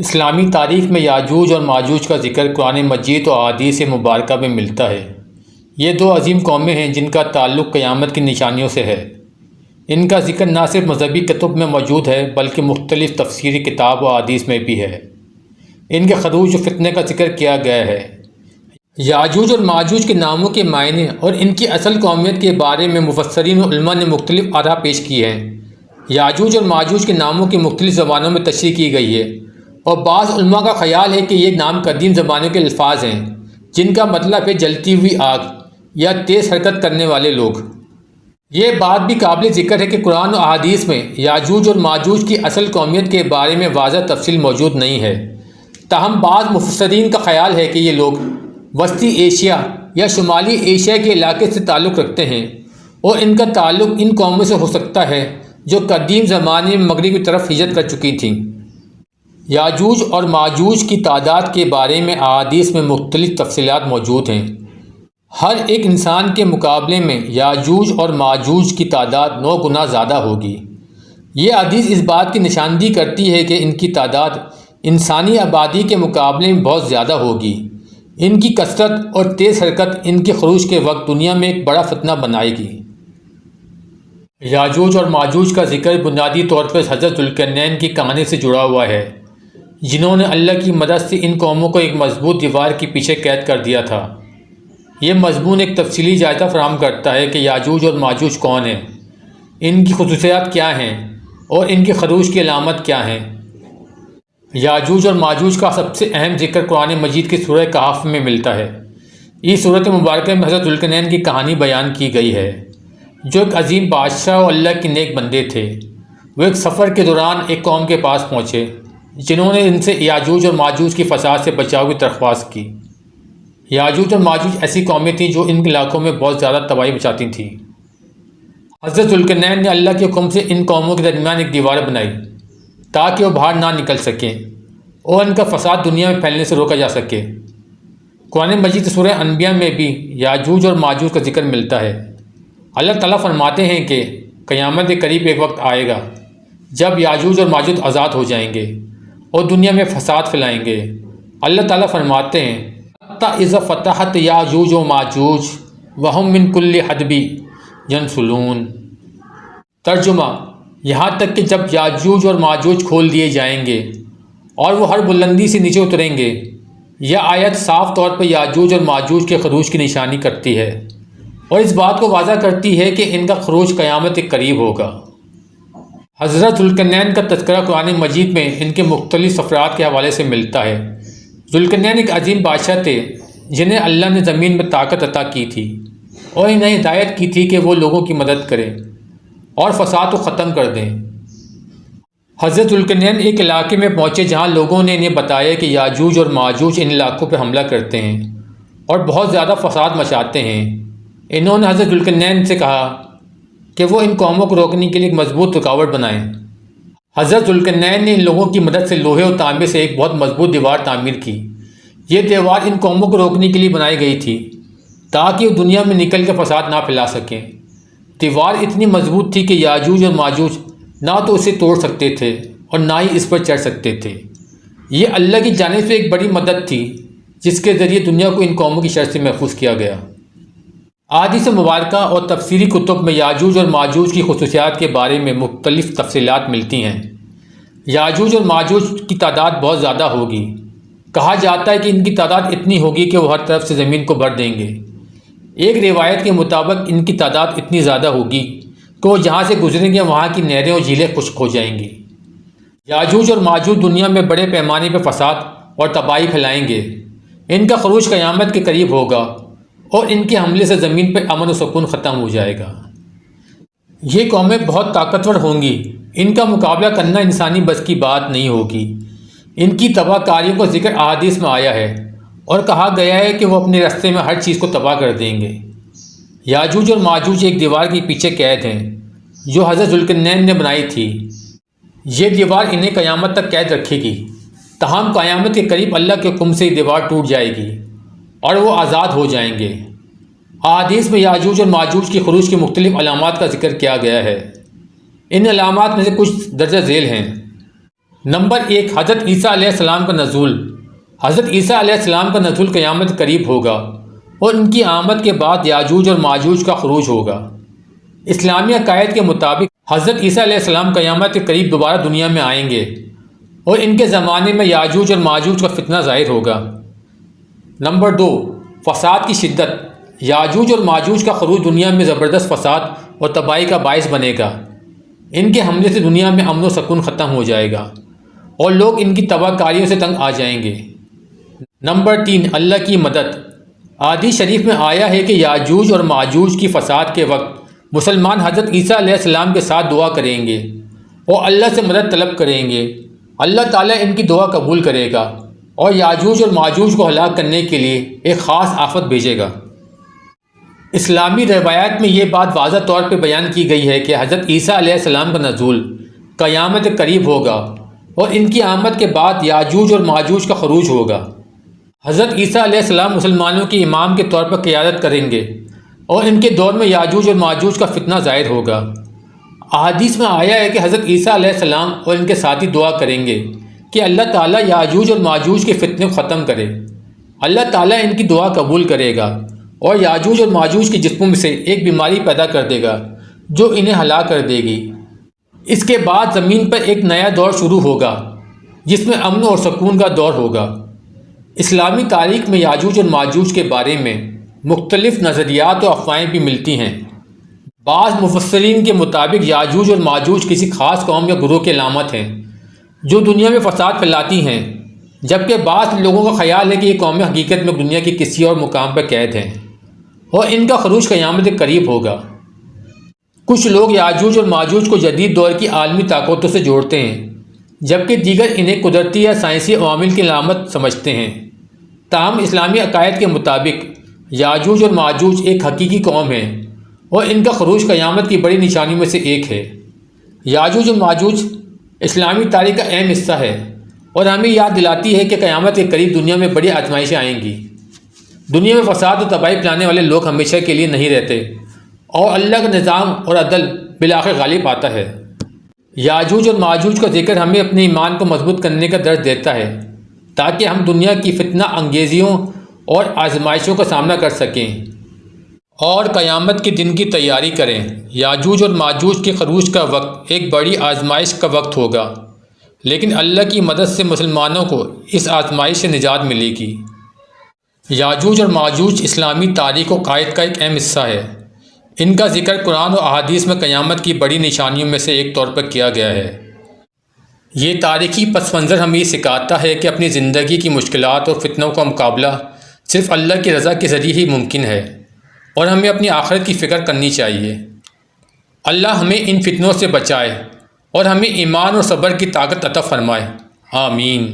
اسلامی تاریخ میں یاجوج اور ماجوج کا ذکر قرآن مجید و احادیث مبارکہ میں ملتا ہے۔ یہ دو عظیم قومیں ہیں جن کا تعلق قیامت کی نشانیوں سے ہے۔ ان کا ذکر نہ صرف مذہبی کتب میں موجود ہے بلکہ مختلف تفسیری کتاب و احادیث میں بھی ہے۔ ان کے خروج و فتنے کا ذکر کیا گیا ہے۔ یاجوج اور ماجوج کے ناموں کے معنی اور ان کی اصل قومیت کے بارے میں مفسرین و علماء نے مختلف آراء پیش کی ہیں۔ یاجوج اور ماجوج کے ناموں کی مختلف زبانوں میں تشریح کی گئی ہے، اور بعض علماء کا خیال ہے کہ یہ نام قدیم زمانے کے الفاظ ہیں جن کا مطلب ہے جلتی ہوئی آگ یا تیز حرکت کرنے والے لوگ۔ یہ بات بھی قابل ذکر ہے کہ قرآن و احادیث میں یاجوج اور ماجوج کی اصل قومیت کے بارے میں واضح تفصیل موجود نہیں ہے، تاہم بعض مفسرین کا خیال ہے کہ یہ لوگ وسطی ایشیا یا شمالی ایشیا کے علاقے سے تعلق رکھتے ہیں، اور ان کا تعلق ان قوموں سے ہو سکتا ہے جو قدیم زمانے میں مغرب کی طرف ہجرت کر چکی تھیں۔ یاجوج اور ماجوج کی تعداد کے بارے میں احادیث میں مختلف تفصیلات موجود ہیں۔ ہر ایک انسان کے مقابلے میں یاجوج اور ماجوج کی تعداد 9 گنا زیادہ ہوگی۔ یہ حدیث اس بات کی نشاندہی کرتی ہے کہ ان کی تعداد انسانی آبادی کے مقابلے میں بہت زیادہ ہوگی۔ ان کی کثرت اور تیز حرکت ان کے خروج کے وقت دنیا میں ایک بڑا فتنہ بنائے گی۔ یاجوج اور ماجوج کا ذکر بنیادی طور پر حضرت ذوالقرنین کی کہانی سے جڑا ہوا ہے، جنہوں نے اللہ کی مدد سے ان قوموں کو ایک مضبوط دیوار کے پیچھے قید کر دیا تھا۔ یہ مضمون ایک تفصیلی جائزہ فراہم کرتا ہے کہ یاجوج اور ماجوج کون ہیں، ان کی خصوصیات کیا ہیں اور ان کے خروج کی علامت کیا ہیں۔ یاجوج اور ماجوج کا سب سے اہم ذکر قرآن مجید کی سورہ کہف میں ملتا ہے۔ اس سورۃ مبارکہ میں حضرت ذوالقرنین کی کہانی بیان کی گئی ہے، جو ایک عظیم بادشاہ اور اللہ کے نیک بندے تھے۔ وہ ایک سفر کے دوران ایک قوم کے پاس پہنچے جنہوں نے ان سے یاجوج اور ماجوج کی فساد سے بچاؤ کی درخواست کی۔ یاجوج اور ماجوج ایسی قومیں تھیں جو ان علاقوں میں بہت زیادہ تباہی مچاتی تھیں۔ حضرت ذوالقرنین نے اللہ کے حکم سے ان قوموں کے درمیان ایک دیوار بنائی تاکہ وہ باہر نہ نکل سکیں اور ان کا فساد دنیا میں پھیلنے سے روکا جا سکے۔ قرآن مجید سورہ انبیاء میں بھی یاجوج اور ماجوج کا ذکر ملتا ہے۔ اللہ تعالیٰ فرماتے ہیں کہ قیامت کے قریب ایک وقت آئے گا جب یاجوج اور ماجوج آزاد ہو جائیں گے اور دنیا میں فساد پھیلائیں گے۔ اللہ تعالیٰ فرماتے ہیں حتی اذا فتحت یاجوج و ماجوج وہم من کل حدب ینسلون۔ ترجمہ: یہاں تک کہ جب یاجوج اور ماجوج کھول دیے جائیں گے اور وہ ہر بلندی سے نیچے اتریں گے۔ یہ آیت صاف طور پر یاجوج اور ماجوج کے خروج کی نشانی کرتی ہے اور اس بات کو واضح کرتی ہے کہ ان کا خروج قیامت کے قریب ہوگا۔ حضرت ذوالقرنین کا تذکرہ قرآن مجید میں ان کے مختلف سفرات کے حوالے سے ملتا ہے۔ ذوالقرنین ایک عظیم بادشاہ تھے جنہیں اللہ نے زمین میں طاقت عطا کی تھی اور انہیں ہدایت کی تھی کہ وہ لوگوں کی مدد کریں اور فساد کو ختم کر دیں۔ حضرت ذوالقرنین ایک علاقے میں پہنچے جہاں لوگوں نے انہیں بتایا کہ یاجوج اور ماجوج ان علاقوں پر حملہ کرتے ہیں اور بہت زیادہ فساد مچاتے ہیں۔ انہوں نے حضرت ذوالقرنین سے کہا کہ وہ ان قوموں کو روکنے کے لیے ایک مضبوط رکاوٹ بنائیں۔ حضرت ذوالقرنین نے ان لوگوں کی مدد سے لوہے اور تانبے سے ایک بہت مضبوط دیوار تعمیر کی۔ یہ دیوار ان قوموں کو روکنے کے لیے بنائی گئی تھی تاکہ وہ دنیا میں نکل کے فساد نہ پھیلا سکیں۔ دیوار اتنی مضبوط تھی کہ یاجوج اور ماجوج نہ تو اسے توڑ سکتے تھے اور نہ ہی اس پر چڑھ سکتے تھے۔ یہ اللہ کی جانب سے ایک بڑی مدد تھی جس کے ذریعے دنیا کو ان قوموں کی شر سے محفوظ کیا گیا۔ احادیث مبارکہ اور تفسیری کتب میں یاجوج اور ماجوج کی خصوصیات کے بارے میں مختلف تفصیلات ملتی ہیں۔ یاجوج اور ماجوج کی تعداد بہت زیادہ ہوگی۔ کہا جاتا ہے کہ ان کی تعداد اتنی ہوگی کہ وہ ہر طرف سے زمین کو بھر دیں گے۔ ایک روایت کے مطابق ان کی تعداد اتنی زیادہ ہوگی کہ وہ جہاں سے گزریں گے وہاں کی نہریں اور جھیلیں خشک ہو جائیں گی۔ یاجوج اور ماجوج دنیا میں بڑے پیمانے پر فساد اور تباہی پھیلائیں گے۔ ان کا خروج قیامت کے قریب ہوگا اور ان کے حملے سے زمین پر امن و سکون ختم ہو جائے گا۔ یہ قومیں بہت طاقتور ہوں گی، ان کا مقابلہ کرنا انسانی بس کی بات نہیں ہوگی۔ ان کی تباہ کاریوں کا ذکر احادیث میں آیا ہے اور کہا گیا ہے کہ وہ اپنے راستے میں ہر چیز کو تباہ کر دیں گے۔ یاجوج اور ماجوج ایک دیوار کے پیچھے قید ہیں جو حضرت ذوالقرنین نے بنائی تھی۔ یہ دیوار انہیں قیامت تک قید رکھے گی، تاہم قیامت کے قریب اللہ کے حکم سے یہ دیوار ٹوٹ جائے گی اور وہ آزاد ہو جائیں گے۔ احادیث میں یاجوج اور ماجوج کے خروج کی مختلف علامات کا ذکر کیا گیا ہے۔ ان علامات میں سے کچھ درجہ ذیل ہیں۔ نمبر 1، حضرت عیسیٰ علیہ السلام کا نزول۔ حضرت عیسیٰ علیہ السلام کا نزول قیامت قریب ہوگا اور ان کی آمد کے بعد یاجوج اور ماجوج کا خروج ہوگا۔ اسلامی عقائد کے مطابق حضرت عیسیٰ علیہ السلام قیامت کے قریب دوبارہ دنیا میں آئیں گے اور ان کے زمانے میں یاجوج اور ماجوج کا فتنہ ظاہر ہوگا۔ نمبر 2، فساد کی شدت۔ یاجوج اور ماجوج کا خروج دنیا میں زبردست فساد اور تباہی کا باعث بنے گا۔ ان کے حملے سے دنیا میں امن و سکون ختم ہو جائے گا اور لوگ ان کی تباہ کاریوں سے تنگ آ جائیں گے۔ نمبر 3، اللہ کی مدد۔ حدیث شریف میں آیا ہے کہ یاجوج اور ماجوج کی فساد کے وقت مسلمان حضرت عیسیٰ علیہ السلام کے ساتھ دعا کریں گے اور اللہ سے مدد طلب کریں گے۔ اللہ تعالیٰ ان کی دعا قبول کرے گا اور یاجوج اور ماجوج کو ہلاک کرنے کے لیے ایک خاص آفت بھیجے گا۔ اسلامی روایات میں یہ بات واضح طور پہ بیان کی گئی ہے کہ حضرت عیسیٰ علیہ السلام کا نزول قیامت قریب ہوگا اور ان کی آمد کے بعد یاجوج اور ماجوج کا خروج ہوگا۔ حضرت عیسیٰ علیہ السلام مسلمانوں کے امام کے طور پر قیادت کریں گے اور ان کے دور میں یاجوج اور ماجوج کا فتنہ ظاہر ہوگا۔ احادیث میں آیا ہے کہ حضرت عیسیٰ علیہ السلام اور ان کے ساتھی دعا کریں گے کہ اللہ تعالیٰ یاجوج اور ماجوج کے فتنے کو ختم کرے۔ اللہ تعالیٰ ان کی دعا قبول کرے گا اور یاجوج اور ماجوج کے جسموں میں سے ایک بیماری پیدا کر دے گا جو انہیں ہلاک کر دے گی۔ اس کے بعد زمین پر ایک نیا دور شروع ہوگا جس میں امن اور سکون کا دور ہوگا۔ اسلامی تاریخ میں یاجوج اور ماجوج کے بارے میں مختلف نظریات و افواہیں بھی ملتی ہیں۔ بعض مفسرین کے مطابق یاجوج اور ماجوج کسی خاص قوم یا گروہ کی علامت ہیں جو دنیا میں فساد پھیلاتی ہیں، جبکہ بعض لوگوں کا خیال ہے کہ یہ قومیں حقیقت میں دنیا کے کسی اور مقام پر قید ہیں اور ان کا خروج قیامت کے قریب ہوگا۔ کچھ لوگ یاجوج اور ماجوج کو جدید دور کی عالمی طاقتوں سے جوڑتے ہیں، جبکہ دیگر انہیں قدرتی یا سائنسی عوامل کی علامت سمجھتے ہیں۔ تاہم اسلامی عقائد کے مطابق یاجوج اور ماجوج ایک حقیقی قوم ہے اور ان کا خروج قیامت کی بڑی نشانیوں میں سے ایک ہے۔ یاجوج اور ماجوج اسلامی تاریخ کا اہم حصہ ہے اور ہمیں یاد دلاتی ہے کہ قیامت کے قریب دنیا میں بڑی آزمائشیں آئیں گی۔ دنیا میں فساد و تباہی پھیلانے والے لوگ ہمیشہ کے لیے نہیں رہتے اور اللہ کا نظام اور عدل بالآخر غالب آتا ہے۔ یاجوج اور ماجوج کا ذکر ہمیں اپنے ایمان کو مضبوط کرنے کا درس دیتا ہے تاکہ ہم دنیا کی فتنہ انگیزیوں اور آزمائشوں کا سامنا کر سکیں اور قیامت کے دن کی تیاری کریں۔ یاجوج اور ماجوج کے خروج کا وقت ایک بڑی آزمائش کا وقت ہوگا، لیکن اللہ کی مدد سے مسلمانوں کو اس آزمائش سے نجات ملے گی۔ یاجوج اور ماجوج اسلامی تاریخ و عقائد کا ایک اہم حصہ ہے۔ ان کا ذکر قرآن و احادیث میں قیامت کی بڑی نشانیوں میں سے ایک طور پر کیا گیا ہے۔ یہ تاریخی پس منظر ہمیں یہ سکھاتا ہے کہ اپنی زندگی کی مشکلات اور فتنوں کا مقابلہ صرف اللہ کی رضا کے ذریعے ہی ممکن ہے اور ہمیں اپنی آخرت کی فکر کرنی چاہیے۔ اللہ ہمیں ان فتنوں سے بچائے اور ہمیں ایمان اور صبر کی طاقت عطا فرمائے۔ آمین۔